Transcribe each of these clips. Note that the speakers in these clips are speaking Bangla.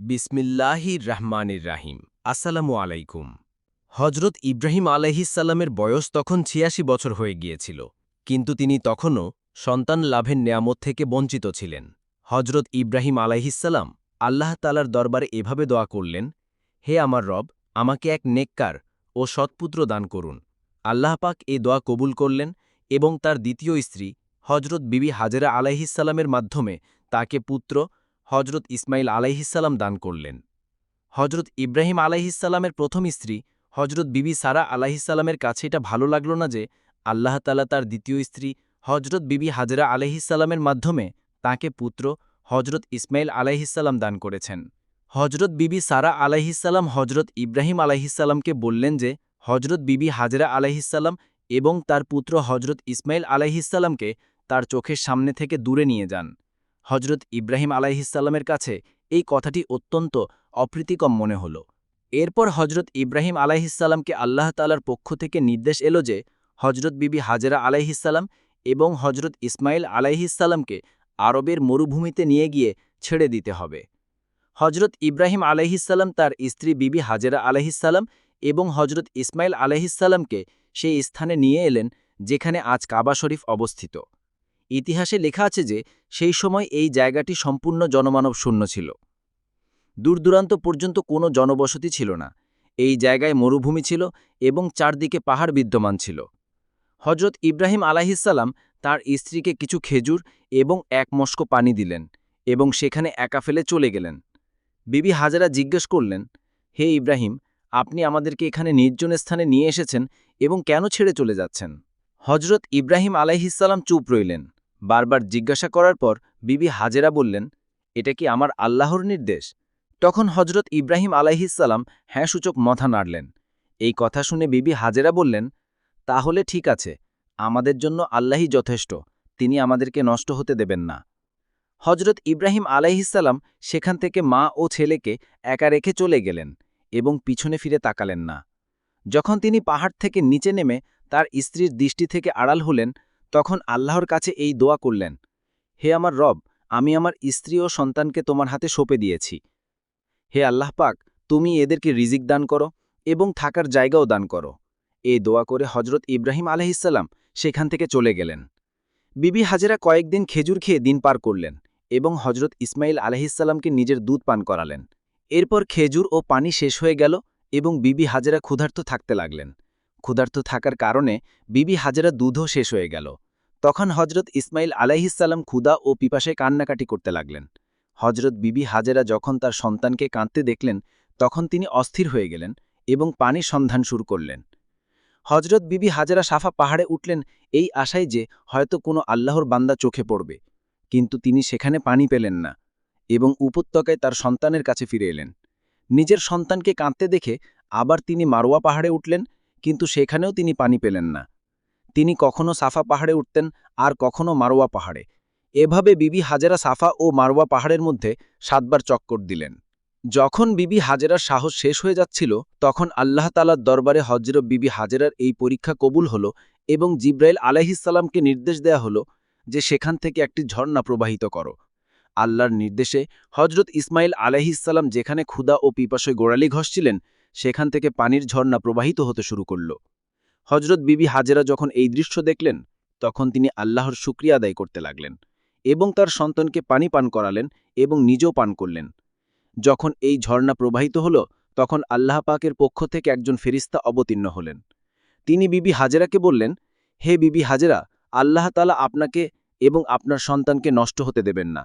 বিসমিল্লাহির রহমানির রাহিম। আসসালামু আলাইকুম। হজরত ইব্রাহিম আলাইহিসসালামের বয়স তখন ৮৬ বছর হয়ে গিয়েছিল, কিন্তু তিনি তখনও সন্তান লাভের নেয়ামত থেকে বঞ্চিত ছিলেন। হজরত ইব্রাহিম আলাইহিসসালাম আল্লাহ তালার দরবারে এভাবে দোয়া করলেন, হে আমার রব, আমাকে এক নেককার ও সৎপুত্র দান করুন। আল্লাহ পাক এ দোয়া কবুল করলেন এবং তার দ্বিতীয় স্ত্রী হজরত বিবি হাজেরা আলাইহিসসালামের মাধ্যমে তাকে পুত্র হজরত ইসমাইল আলাইহিসসালাম দান করলেন। হজরত ইব্রাহিম আলাইহিসসালামের প্রথম স্ত্রী হজরত বিবি সারা আলাইহিসসালামের কাছে এটা ভালো লাগল না যে আল্লাহ তালা তার দ্বিতীয় স্ত্রী হজরত বিবি হাজেরা আলাইহিসসালামের মাধ্যমে তাকে পুত্র হজরত ইসমাইল আলাইহিসসালাম দান করেছেন। হজরত বিবি সারা আলাইহিসসালাম হজরত ইব্রাহিম আলাইহিসসালামকে বললেন যে হজরত বিবি হাজেরা আলাইহিসসালাম এবং তার পুত্র হজরত ইসমাইল আলাইহিসসালামকে তার চোখের সামনে থেকে দূরে নিয়ে যান। হজরত ইব্রাহিম আলাইহিসসালামের কাছে এই কথাটি অত্যন্ত অপ্রীতিকর মনে হল। এরপর হজরত ইব্রাহিম আলাইহিসসালামকে আল্লাহ তালার পক্ষ থেকে নির্দেশ এলো যে হজরত বিবি হাজেরা আলাইহিসসালাম এবং হজরত ইসমাইল আলাইহিসসালামকে আরবের মরুভূমিতে নিয়ে গিয়ে ছেড়ে দিতে হবে। হজরত ইব্রাহিম আলাইহিসসালাম তার স্ত্রী বিবি হাজেরা আলাইহিসসালাম এবং হজরত ইসমাইল আলাইহিসসালামকে সেই স্থানে নিয়ে এলেন যেখানে আজ কাবা শরীফ অবস্থিত। ইতিহাসে লেখা আছে যে সেই সময় এই জায়গাটি সম্পূর্ণ জনমানব শূন্য ছিল। দূরদূরান্ত পর্যন্ত কোনো জনবসতি ছিল না। এই জায়গায় মরুভূমি ছিল এবং চারদিকে পাহাড় বিদ্যমান ছিল। হজরত ইব্রাহিম আলাইহিসসালাম তার স্ত্রীকে কিছু খেজুর এবং এক মস্ক পানি দিলেন এবং সেখানে একা ফেলে চলে গেলেন। বিবি হাজেরা জিজ্ঞেস করলেন, হে ইব্রাহিম, আপনি আমাদেরকে এখানে নির্জন স্থানে নিয়ে এসেছেন এবং কেন ছেড়ে চলে যাচ্ছেন? হজরত ইব্রাহিম আলাইহিসসালাম চুপ রইলেন। বারবার জিজ্ঞাসা করার পর বিবি হাজেরা বললেন, এটা কি আমার আল্লাহর নির্দেশ? তখন হজরত ইব্রাহিম আলাইহিসসালাম হ্যাঁ সূচক মাথা নাড়লেন। এই কথা শুনে বিবি হাজেরা বললেন, তাহলে ঠিক আছে, আমাদের জন্য আল্লাহই যথেষ্ট, তিনি আমাদেরকে নষ্ট হতে দেবেন না। হজরত ইব্রাহিম আলাইহিসসালাম সেখান থেকে মা ও ছেলেকে একা রেখে চলে গেলেন এবং পিছনে ফিরে তাকালেন না। যখন তিনি পাহাড় থেকে নিচে নেমে তার স্ত্রীর দৃষ্টি থেকে আড়াল হলেন, তখন আল্লাহর কাছে এই দোয়া করলেন, হে আমার রব, আমি আমার স্ত্রী ও সন্তানকে তোমার হাতে সঁপে দিয়েছি। হে আল্লাহ পাক, তুমি এদেরকে রিজিক দান করো এবং থাকার জায়গাও দান করো। এই দোয়া করে হজরত ইব্রাহিম আলাইহিসসালাম সেখান থেকে চলে গেলেন। বিবি হাজেরা কয়েকদিন খেজুর খেয়ে দিন পার করলেন এবং হজরত ইসমাইল আলাইহিসসালামকে নিজের দুধ পান করালেন। এরপর খেজুর ও পানি শেষ হয়ে গেল এবং বিবি হাজেরা ক্ষুধার্ত থাকতে লাগলেন। ক্ষুধার্ত থাকার কারণে বিবি হাজেরা দুধও শেষ হয়ে গেল। তখন হজরত ইসমাইল আলাইহিসসালাম ক্ষুধা ও পিপাসায় কান্নাকাটি করতে লাগলেন। হজরত বিবি হাজেরা যখন তার সন্তানকে কাঁদতে দেখলেন, তখন তিনি অস্থির হয়ে গেলেন এবং পানির সন্ধান শুরু করলেন। হজরত বিবি হাজেরা সাফা পাহাড়ে উঠলেন এই আশায় যে হয়তো কোনো আল্লাহর বান্দা চোখে পড়বে, কিন্তু তিনি সেখানে পানি পেলেন না এবং উপত্যকায় তার সন্তানের কাছে ফিরে এলেন। নিজের সন্তানকে কাঁদতে দেখে আবার তিনি মারওয়া পাহাড়ে উঠলেন, কিন্তু সেখানেও তিনি পানি পেলেন না। তিনি কখনো সাফা পাহাড়ে উঠতেন আর কখনো মারওয়া পাহাড়ে। এভাবে বিবি হাজেরা সাফা ও মারওয়া পাহাড়ের মধ্যে ৭ বার চক্কর দিলেন। যখন বিবি হাজেরার সাহস শেষ হয়ে যাচ্ছিল, তখন আল্লাহ তাআলার দরবারে হজরত বিবি হাজেরার এই পরীক্ষা কবুল হল এবং জিব্রাইল আলাইহিসসালামকে নির্দেশ দেয়া হল যে সেখান থেকে একটি ঝর্ণা প্রবাহিত করো। আল্লাহর নির্দেশে হজরত ইসমাইল আলাইহিসসালাম যেখানে ক্ষুধা ও পিপাসায় গোড়ালি ঘষছিলেন, সেখান থেকে পানির ঝর্ণা প্রবাহিত হতে শুরু করল। হজরত বিবি হাজেরা যখন এই দৃশ্য দেখলেন, তখন তিনি আল্লাহর শুকরিয়া আদায় করতে লাগলেন এবং তার সন্তানকে পানি পান করালেন এবং নিজেও পান করলেন। যখন এই ঝর্ণা প্রবাহিত হল, তখন আল্লাহ পাকের পক্ষ থেকে একজন ফেরিস্তা অবতীর্ণ হলেন। তিনি বিবি হাজেরাকে বললেন, হে বিবি হাজেরা, আল্লাহ তাআলা আপনাকে এবং আপনার সন্তানকে নষ্ট হতে দেবেন না,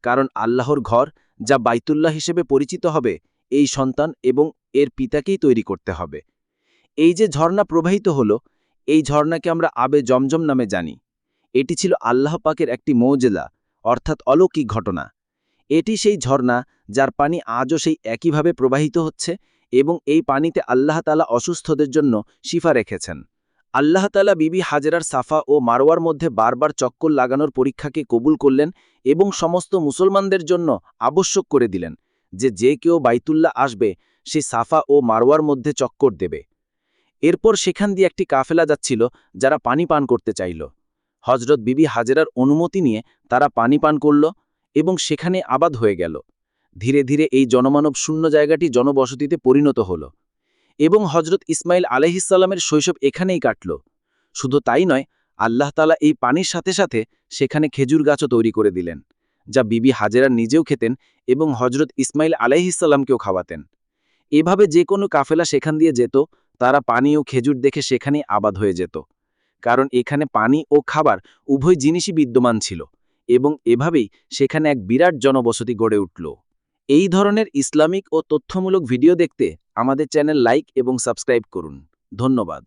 কারণ আল্লাহর ঘর যা বাইতুল্লাহ হিসেবে পরিচিত হবে, এই সন্তান এবং এর পিতাকেই তৈরি করতে হবে। এই যে ঝর্ণা প্রবাহিত হল, এই ঝর্ণাকে আমরা আবে জমজম নামে জানি। এটি ছিল আল্লাহ পাকের একটি মৌজেজা, অর্থাৎ অলৌকিক ঘটনা। এটি সেই ঝর্ণা যার পানি আজও সেই একইভাবে প্রবাহিত হচ্ছে এবং এই পানিতে আল্লাহ তাআলা অসুস্থদের জন্য শিফা রেখেছেন। আল্লাহ তাআলা বিবি হাজেরার সাফা ও মারওয়ার মধ্যে বারবার চক্কর লাগানোর পরীক্ষাকে কবুল করলেন এবং সমস্ত মুসলমানদের জন্য আবশ্যক করে দিলেন যে যে কেউ বাইতুল্লাহ আসবে সে সাফা ও মারওয়ার মধ্যে চক্কর দেবে। এরপর সেখান দিয়ে একটি কাফেলা যাচ্ছিল যারা পানি পান করতে চাইল। হজরত বিবি হাজেরার অনুমতি নিয়ে তারা পানি পান করল এবং সেখানে আবাদ হয়ে গেল। ধীরে ধীরে এই জনমানব শূন্য জায়গাটি জনবসতিতে পরিণত হল এবং হজরত ইসমাইল আলাইহিসসালামের শৈশব এখানেই কাটল। শুধু তাই নয়, আল্লাহ তাআলা এই পানির সাথে সাথে সেখানে খেজুর গাছও তৈরি করে দিলেন, যা বিবি হাজেরা নিজেও খেতেন এবং হজরত ইসমাইল আলাইহিসসালামকেও খাওয়াতেন। এভাবে যে কোনো কাফেলা সেখান দিয়ে যেত, তারা পানি ও খেজুর দেখে সেখানেই আবাদ হয়ে যেত, কারণ এখানে পানি ও খাবার উভয় জিনিসই বিদ্যমান ছিল এবং এভাবেই সেখানে এক বিরাট জনবসতি গড়ে উঠল। এই ধরনের ইসলামিক ও তথ্যমূলক ভিডিও দেখতে আমাদের চ্যানেল লাইক এবং সাবস্ক্রাইব করুন। ধন্যবাদ।